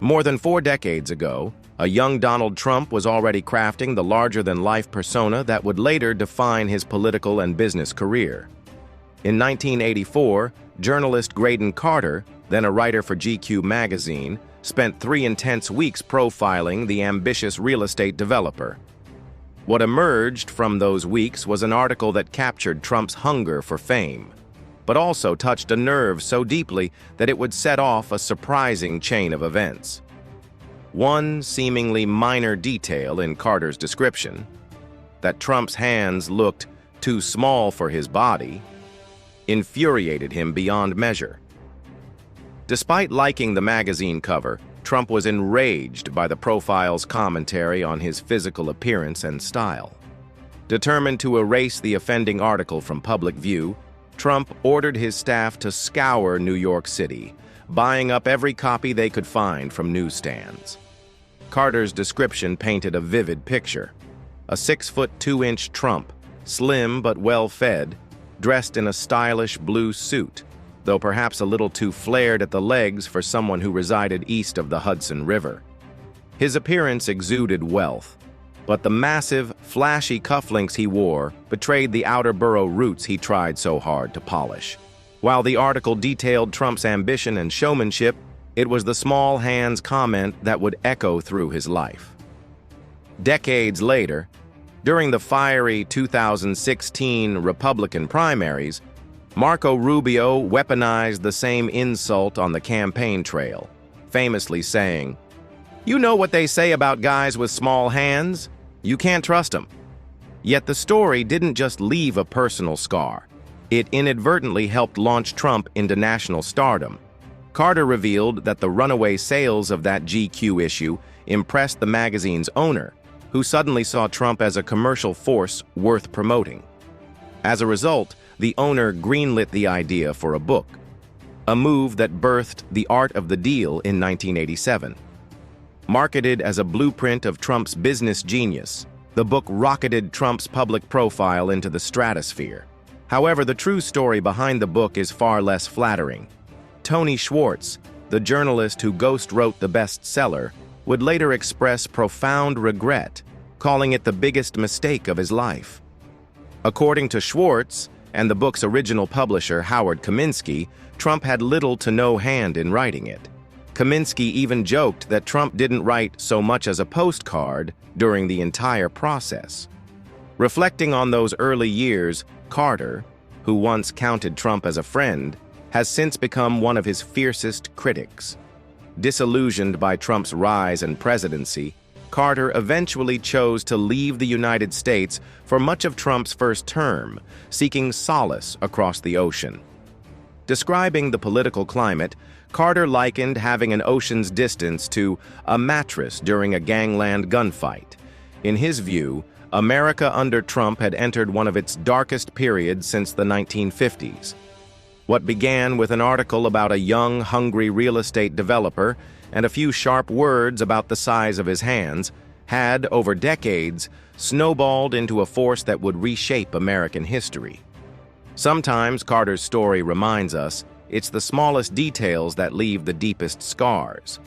More than 4 decades ago, a young Donald Trump was already crafting the larger-than-life persona that would later define his political and business career. In 1984, journalist Graydon Carter, then a writer for GQ magazine, spent 3 intense weeks profiling the ambitious real estate developer. What emerged from those weeks was an article that captured Trump's hunger for fame, but also touched a nerve so deeply that it would set off a surprising chain of events. One seemingly minor detail in Carter's description, that Trump's hands looked too small for his body, infuriated him beyond measure. Despite liking the magazine cover, Trump was enraged by the profile's commentary on his physical appearance and style. Determined to erase the offending article from public view, Trump ordered his staff to scour New York City, buying up every copy they could find from newsstands. Carter's description painted a vivid picture. A 6'2" Trump, slim but well-fed, dressed in a stylish blue suit, though perhaps a little too flared at the legs for someone who resided east of the Hudson River. His appearance exuded wealth, but the massive, flashy cufflinks he wore betrayed the outer borough roots he tried so hard to polish. While the article detailed Trump's ambition and showmanship, it was the small hands comment that would echo through his life. Decades later, during the fiery 2016 Republican primaries, Marco Rubio weaponized the same insult on the campaign trail, famously saying, "You know what they say about guys with small hands? You can't trust them." Yet the story didn't just leave a personal scar. It inadvertently helped launch Trump into national stardom. Carter revealed that the runaway sales of that GQ issue impressed the magazine's owner, who suddenly saw Trump as a commercial force worth promoting. As a result, the owner greenlit the idea for a book, a move that birthed The Art of the Deal in 1987. Marketed as a blueprint of Trump's business genius, the book rocketed Trump's public profile into the stratosphere. However, the true story behind the book is far less flattering. Tony Schwartz, the journalist who ghost-wrote the bestseller, would later express profound regret, calling it the biggest mistake of his life. According to Schwartz and the book's original publisher, Howard Kaminsky, Trump had little to no hand in writing it. Kaminsky even joked that Trump didn't write so much as a postcard during the entire process. Reflecting on those early years, Carter, who once counted Trump as a friend, has since become one of his fiercest critics. Disillusioned by Trump's rise and presidency, Carter eventually chose to leave the United States for much of Trump's first term, seeking solace across the ocean. Describing the political climate, Carter likened having an ocean's distance to a mattress during a gangland gunfight. In his view, America under Trump had entered one of its darkest periods since the 1950s. What began with an article about a young, hungry real estate developer and a few sharp words about the size of his hands had, over decades, snowballed into a force that would reshape American history. Sometimes Carter's story reminds us it's the smallest details that leave the deepest scars.